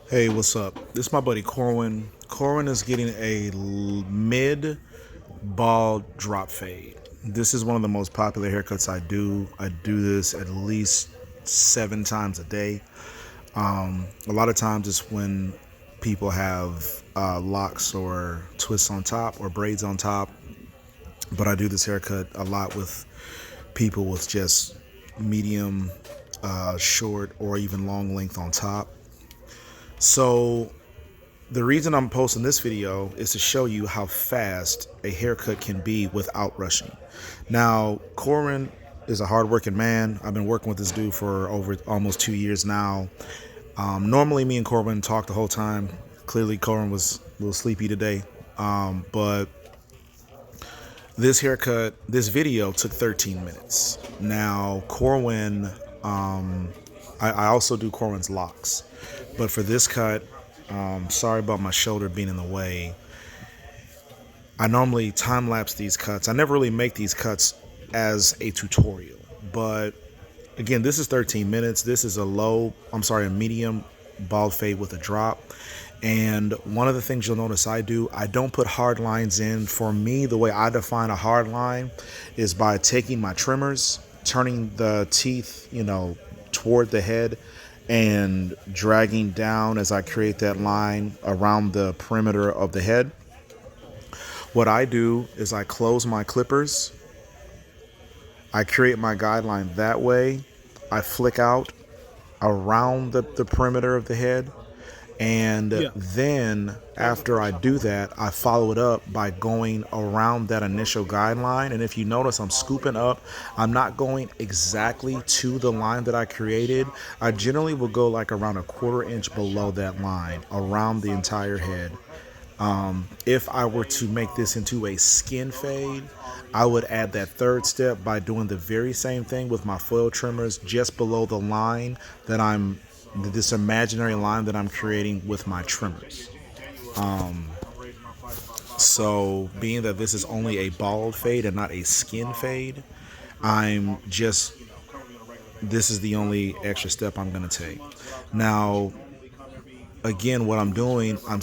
Hey, what's up? This is my buddy Corwin. Corwin is getting a mid bald drop fade. This is one of the most popular haircuts I do. I do this at least 7 times a day. A lot of times it's when people have locks or twists on top or braids on top. But I do this haircut a lot with people with just medium, short, or even long length on top. So the reason I'm posting this video is to show you how fast a haircut can be without rushing. Now, Corin is a hardworking man. I've been working with this dude for over almost 2 years now. Normally, me and Corbin talk the whole time. Clearly, Corin was a little sleepy today. But this haircut, this video took 13 minutes. Now, Corwin, I also do Corwin's locks. But for this cut, sorry about my shoulder being in the way. I normally time lapse these cuts. I never really make these cuts as a tutorial. But again, this is 13 minutes. This is a medium bald fade with a drop. And one of the things you'll notice I do, I don't put hard lines in. For me, the way I define a hard line is by taking my trimmers, turning the teeth, toward the head and dragging down as I create that line around the perimeter of the head. What I do is I close my clippers. I create my guideline that way. I flick out around the perimeter of the head. And then after I do that, I follow it up by going around that initial guideline. And if you notice, I'm scooping up. I'm not going exactly to the line that I created. I generally will go like around a quarter inch below that line, around the entire head. If I were to make this into a skin fade, I would add that third step by doing the very same thing with my foil trimmers just below the line that this imaginary line that I'm creating with my trimmers. So being that this is only a bald fade and not a skin fade, this is the only extra step I'm going to take. Now, again, what I'm doing, I'm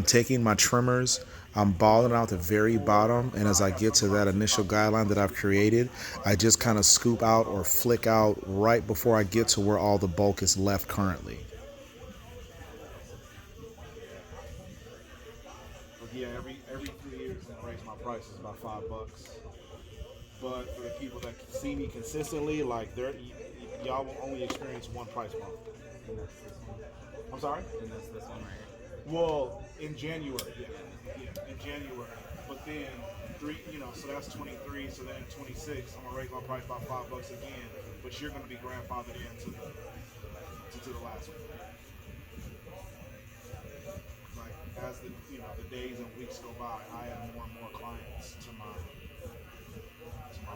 taking my trimmers, I'm balling out the very bottom, and as I get to that initial guideline that I've created, I just kind of scoop out or flick out right before I get to where all the bulk is left currently. Yeah, every 3 years I raise my prices by $5. But for the people that see me consistently, like y'all will only experience one price bump. And that's this one. I'm sorry? And that's this one right Well, in January, in January. But then so that's 23. So then in 26, I'm gonna raise my price by $5 again. But you're gonna be grandfathered into the last one. Like as the days and weeks go by, I add more and more clients to my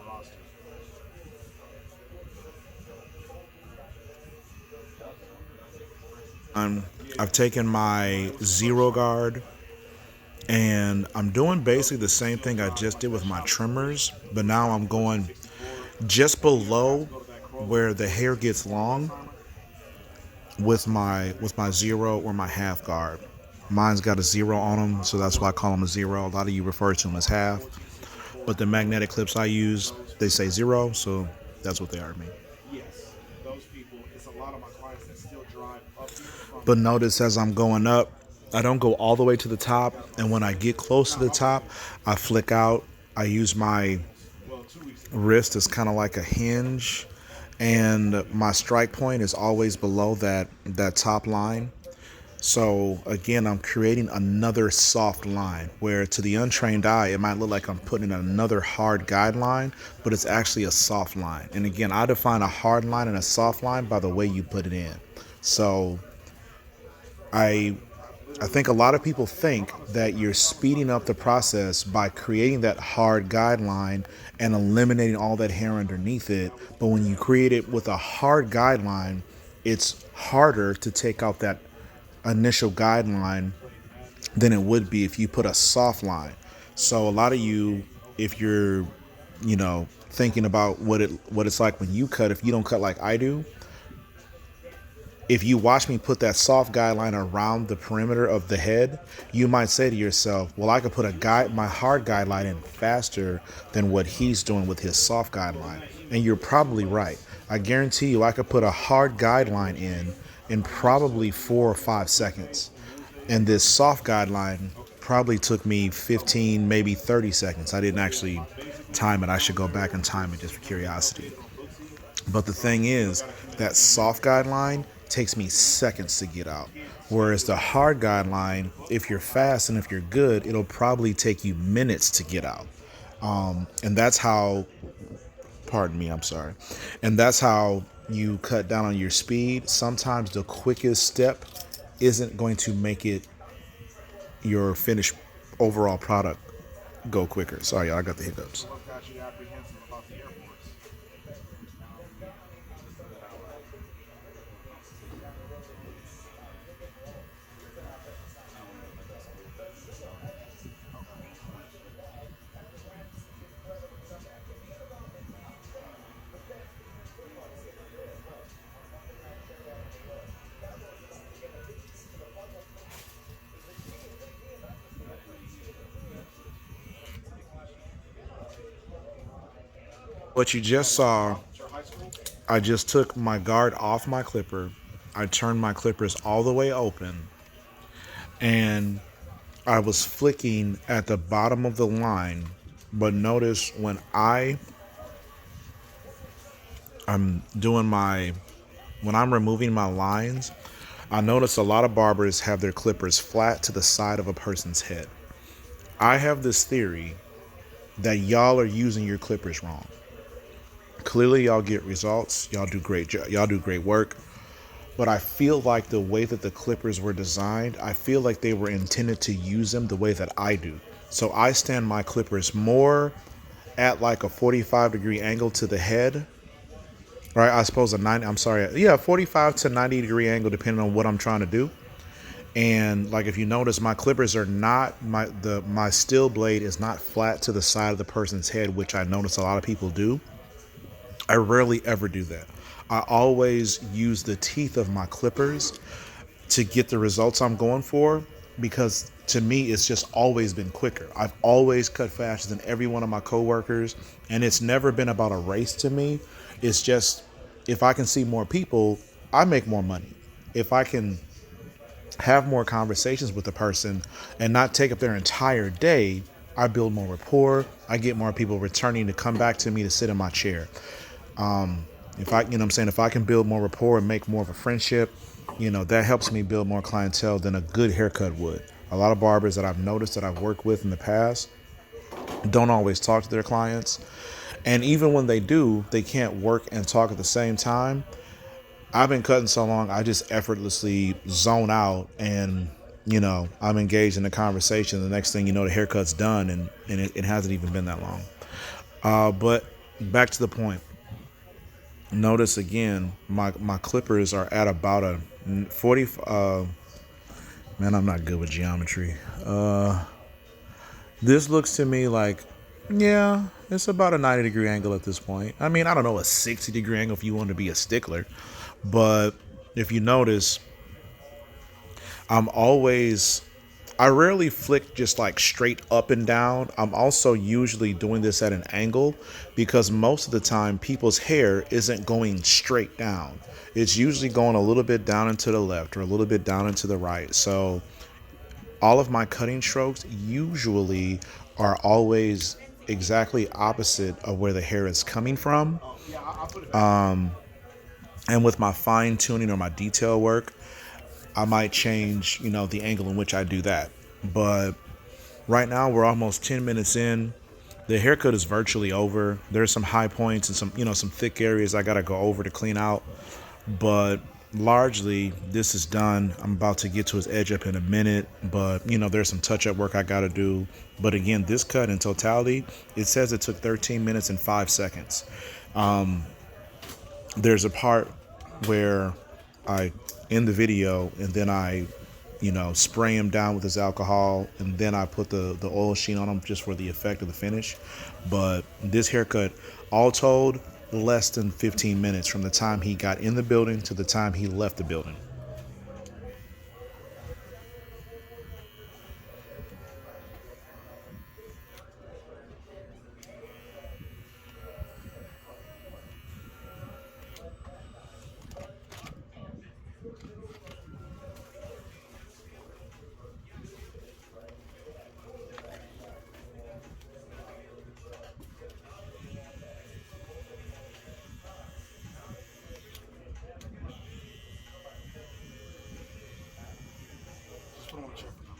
roster. I've taken my zero guard and I'm doing basically the same thing I just did with my trimmers, but now I'm going just below where the hair gets long with my zero or my half guard. Mine's got a zero on them, so that's why I call them a zero. A lot of you refer to them as half, but the magnetic clips I use, they say zero, so that's what they are to me. Yes, those people. It's a lot of my clients that still drive up from. But notice as I'm going up, I don't go all the way to the top, and when I get close to the top, I flick out. I use my Well, 2 weeks ago. wrist as kind of like a hinge, and my strike point is always below that top line. So again, I'm creating another soft line where to the untrained eye, it might look like I'm putting in another hard guideline, but it's actually a soft line. And again, I define a hard line and a soft line by the way you put it in. So I think a lot of people think that you're speeding up the process by creating that hard guideline and eliminating all that hair underneath it. But when you create it with a hard guideline, it's harder to take out that initial guideline than it would be if you put a soft line. So a lot of you, if you're, thinking about what it's like when you cut, if you don't cut like I do, if you watch me put that soft guideline around the perimeter of the head, you might say to yourself, well, I could put my hard guideline in faster than what he's doing with his soft guideline. And you're probably right. I guarantee you I could put a hard guideline in probably 4 or 5 seconds. And this soft guideline probably took me 15, maybe 30 seconds. I didn't actually time it. I should go back and time it just for curiosity. But the thing is, that soft guideline takes me seconds to get out. Whereas the hard guideline, if you're fast and if you're good, it'll probably take you minutes to get out. And that's how, pardon me, I'm sorry. And that's how you cut down on your speed. Sometimes the quickest step isn't going to make it your finished overall product go quicker. Sorry, y'all, I got the hiccups. What got you apprehensive about the Air Force? What you just saw, Your high school? I just took my guard off my clipper. I turned my clippers all the way open, and I was flicking at the bottom of the line. But notice when I'm doing when I'm removing my lines, I notice a lot of barbers have their clippers flat to the side of a person's head. I have this theory that y'all are using your clippers wrong. Clearly, y'all get results. Y'all do great work. But I feel like the way that the clippers were designed, I feel like they were intended to use them the way that I do. So I stand my clippers more at like a 45-degree angle to the head. Right, I suppose 45 to 90-degree angle depending on what I'm trying to do. And like if you notice, my clippers are not my steel blade is not flat to the side of the person's head, which I notice a lot of people do. I rarely ever do that. I always use the teeth of my clippers to get the results I'm going for, because to me it's just always been quicker. I've always cut faster than every one of my coworkers, and it's never been about a race to me. It's just, if I can see more people, I make more money. If I can have more conversations with the person and not take up their entire day, I build more rapport. I get more people returning to come back to me to sit in my chair. If I can build more rapport and make more of a friendship, that helps me build more clientele than a good haircut would. A lot of barbers that I've noticed that I've worked with in the past don't always talk to their clients. And even when they do, they can't work and talk at the same time. I've been cutting so long, I just effortlessly zone out, and I'm engaged in the conversation. The next thing you know, the haircut's done, and it hasn't even been that long. But back to the point. Notice again, my clippers are at about a 40. Man, I'm not good with geometry. This looks to me like, yeah, it's about a 90-degree angle at this point. I mean, I don't know, a 60-degree angle if you want to be a stickler. But if you notice, I rarely flick just like straight up and down. I'm also usually doing this at an angle, because most of the time people's hair isn't going straight down. It's usually going a little bit down and to the left or a little bit down and to the right. So all of my cutting strokes usually are always exactly opposite of where the hair is coming from. And with my fine tuning or my detail work, I might change, the angle in which I do that. But right now we're almost 10 minutes in. The haircut is virtually over. There's some high points and some thick areas I got to go over to clean out. But largely this is done. I'm about to get to his edge up in a minute, but there's some touch-up work I got to do. But again, this cut in totality, it says it took 13 minutes and 5 seconds. There's a part where I end the video and then I spray him down with his alcohol, and then I put the oil sheen on him just for the effect of the finish. But this haircut, all told, less than 15 minutes from the time he got in the building to the time he left the building. Just put him on the chair for now.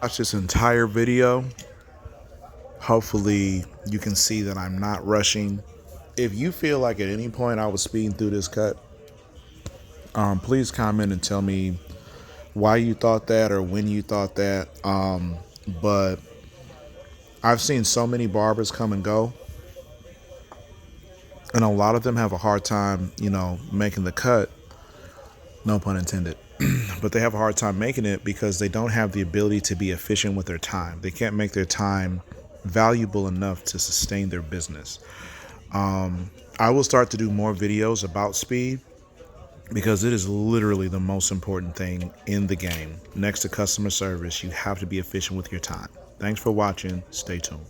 Watch this entire video. Hopefully you can see that I'm not rushing. If you feel like at any point I was speeding through this cut, please comment and tell me why you thought that or when you thought that. But I've seen so many barbers come and go, and a lot of them have a hard time, making the cut. No pun intended. But they have a hard time making it because they don't have the ability to be efficient with their time. They can't make their time valuable enough to sustain their business. I will start to do more videos about speed because it is literally the most important thing in the game. Next to customer service, you have to be efficient with your time. Thanks for watching. Stay tuned.